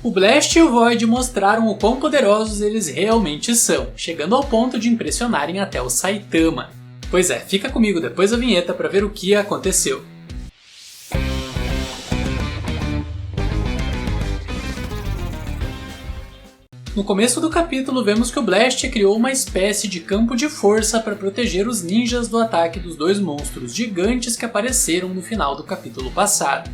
O Blast e o Void mostraram o quão poderosos eles realmente são, chegando ao ponto de impressionarem até o Saitama. Pois é, fica comigo depois da vinheta para ver o que aconteceu. No começo do capítulo vemos que o Blast criou uma espécie de campo de força para proteger os ninjas do ataque dos dois monstros gigantes que apareceram no final do capítulo passado.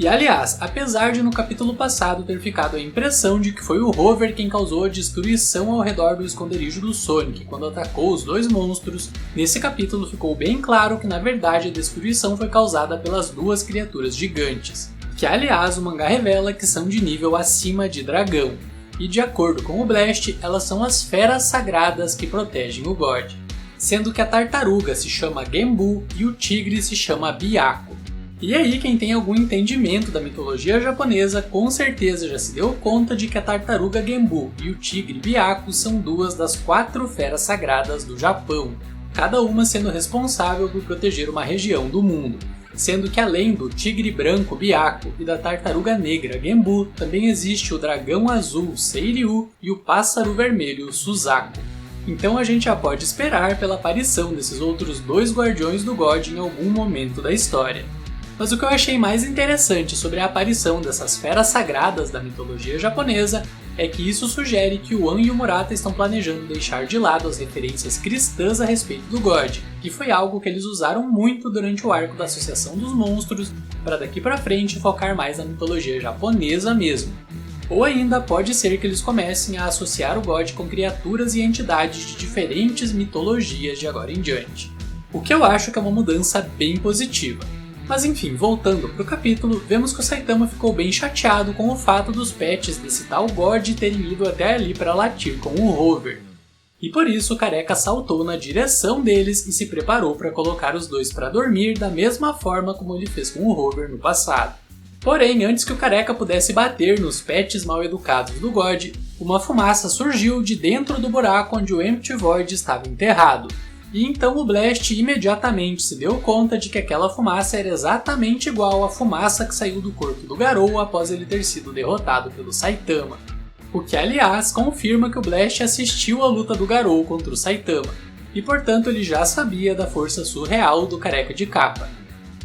E aliás, apesar de no capítulo passado ter ficado a impressão de que foi o Rover quem causou a destruição ao redor do esconderijo do Sonic quando atacou os dois monstros, nesse capítulo ficou bem claro que na verdade a destruição foi causada pelas duas criaturas gigantes, que aliás o mangá revela que são de nível acima de dragão. E de acordo com o Blast, elas são as feras sagradas que protegem o God, sendo que a tartaruga se chama Genbu e o tigre se chama Byakko. E aí quem tem algum entendimento da mitologia japonesa com certeza já se deu conta de que a tartaruga Genbu e o tigre Byakko são duas das 4 feras sagradas do Japão, cada uma sendo responsável por proteger uma região do mundo. Sendo que além do tigre branco Byakko e da tartaruga negra Genbu, também existe o dragão azul Seiryu e o pássaro vermelho Suzaku. Então a gente já pode esperar pela aparição desses outros 2 guardiões do God em algum momento da história. Mas o que eu achei mais interessante sobre a aparição dessas feras sagradas da mitologia japonesa é que isso sugere que o An e o Murata estão planejando deixar de lado as referências cristãs a respeito do God, que foi algo que eles usaram muito durante o arco da Associação dos Monstros, para daqui pra frente focar mais na mitologia japonesa mesmo. Ou ainda pode ser que eles comecem a associar o God com criaturas e entidades de diferentes mitologias de agora em diante. O que eu acho que é uma mudança bem positiva. Mas enfim, voltando pro capítulo, vemos que o Saitama ficou bem chateado com o fato dos pets desse tal God terem ido até ali para latir com o Rover. E por isso o Careca saltou na direção deles e se preparou para colocar os dois para dormir da mesma forma como ele fez com o Rover no passado. Porém, antes que o Careca pudesse bater nos pets mal educados do God, uma fumaça surgiu de dentro do buraco onde o Empty Void estava enterrado. E então o Blast imediatamente se deu conta de que aquela fumaça era exatamente igual à fumaça que saiu do corpo do Garou após ele ter sido derrotado pelo Saitama. O que aliás confirma que o Blast assistiu à luta do Garou contra o Saitama, e portanto ele já sabia da força surreal do Careca de Capa.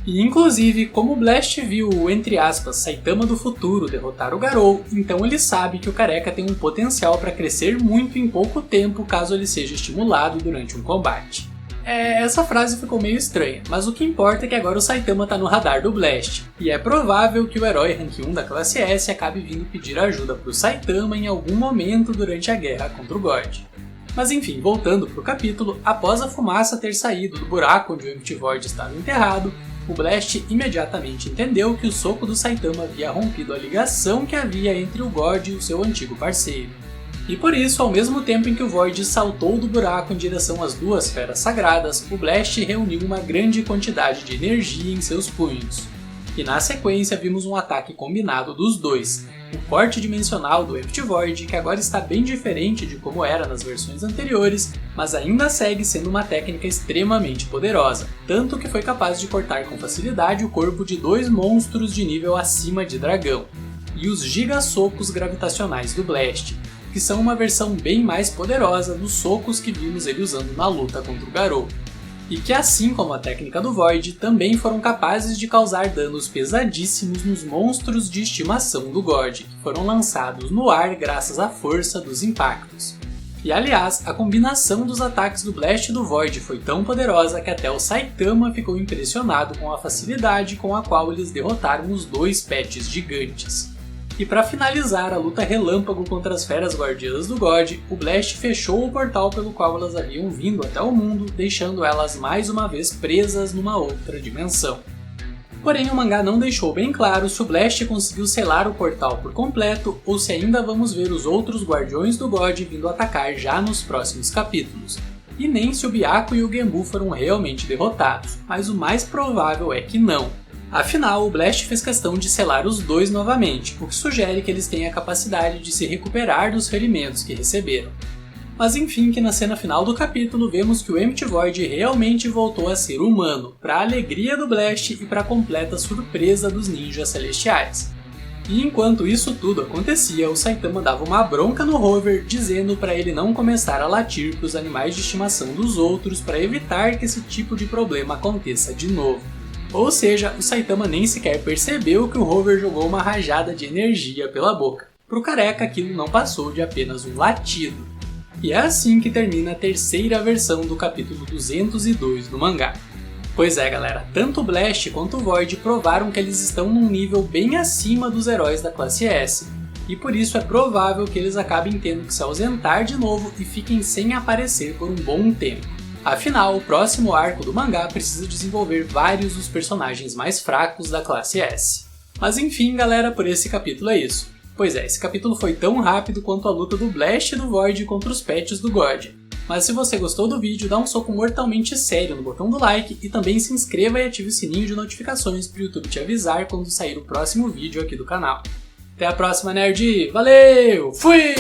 E inclusive, como o Blast viu o, entre aspas, Saitama do futuro derrotar o Garou, então ele sabe que o Careca tem um potencial para crescer muito em pouco tempo caso ele seja estimulado durante um combate. Essa frase ficou meio estranha, mas o que importa é que agora o Saitama tá no radar do Blast, e é provável que o herói Rank 1 da classe S acabe vindo pedir ajuda pro Saitama em algum momento durante a guerra contra o God. Mas enfim, voltando pro capítulo, após a fumaça ter saído do buraco onde o Empty Void estava enterrado, o Blast imediatamente entendeu que o soco do Saitama havia rompido a ligação que havia entre o God e o seu antigo parceiro. E por isso, ao mesmo tempo em que o Void saltou do buraco em direção às 2 feras sagradas, o Blast reuniu uma grande quantidade de energia em seus punhos. E na sequência vimos um ataque combinado dos dois, o corte dimensional do Empty Void, que agora está bem diferente de como era nas versões anteriores, mas ainda segue sendo uma técnica extremamente poderosa, tanto que foi capaz de cortar com facilidade o corpo de 2 monstros de nível acima de dragão, e os gigasocos gravitacionais do Blast, que são uma versão bem mais poderosa dos socos que vimos ele usando na luta contra o Garou. E que assim como a técnica do Void, também foram capazes de causar danos pesadíssimos nos monstros de estimação do God, que foram lançados no ar graças à força dos impactos. E aliás, a combinação dos ataques do Blast e do Void foi tão poderosa que até o Saitama ficou impressionado com a facilidade com a qual eles derrotaram os 2 pets gigantes. E para finalizar a luta relâmpago contra as feras guardiãs do God, o Blast fechou o portal pelo qual elas haviam vindo até o mundo, deixando elas mais uma vez presas numa outra dimensão. Porém, o mangá não deixou bem claro se o Blast conseguiu selar o portal por completo ou se ainda vamos ver os outros guardiões do God vindo atacar já nos próximos capítulos. E nem se o Byakko e o Genbu foram realmente derrotados, mas o mais provável é que não. Afinal, o Blast fez questão de selar os 2 novamente, o que sugere que eles têm a capacidade de se recuperar dos ferimentos que receberam. Mas enfim, que na cena final do capítulo vemos que o Empty Void realmente voltou a ser humano, para a alegria do Blast e para a completa surpresa dos ninjas celestiais. E enquanto isso tudo acontecia, o Saitama dava uma bronca no Rover, dizendo para ele não começar a latir para os animais de estimação dos outros para evitar que esse tipo de problema aconteça de novo. Ou seja, o Saitama nem sequer percebeu que o Rover jogou uma rajada de energia pela boca. Pro careca aquilo não passou de apenas um latido. E é assim que termina a terceira versão do capítulo 202 do mangá. Pois é galera, tanto o Blast quanto o Void provaram que eles estão num nível bem acima dos heróis da classe S, e por isso é provável que eles acabem tendo que se ausentar de novo e fiquem sem aparecer por um bom tempo. Afinal, o próximo arco do mangá precisa desenvolver vários dos personagens mais fracos da classe S. Mas enfim galera, por esse capítulo é isso. Pois é, esse capítulo foi tão rápido quanto a luta do Blast e do Void contra os pets do God. Mas se você gostou do vídeo, dá um soco mortalmente sério no botão do like e também se inscreva e ative o sininho de notificações para o YouTube te avisar quando sair o próximo vídeo aqui do canal. Até a próxima, nerd! Valeu! Fui!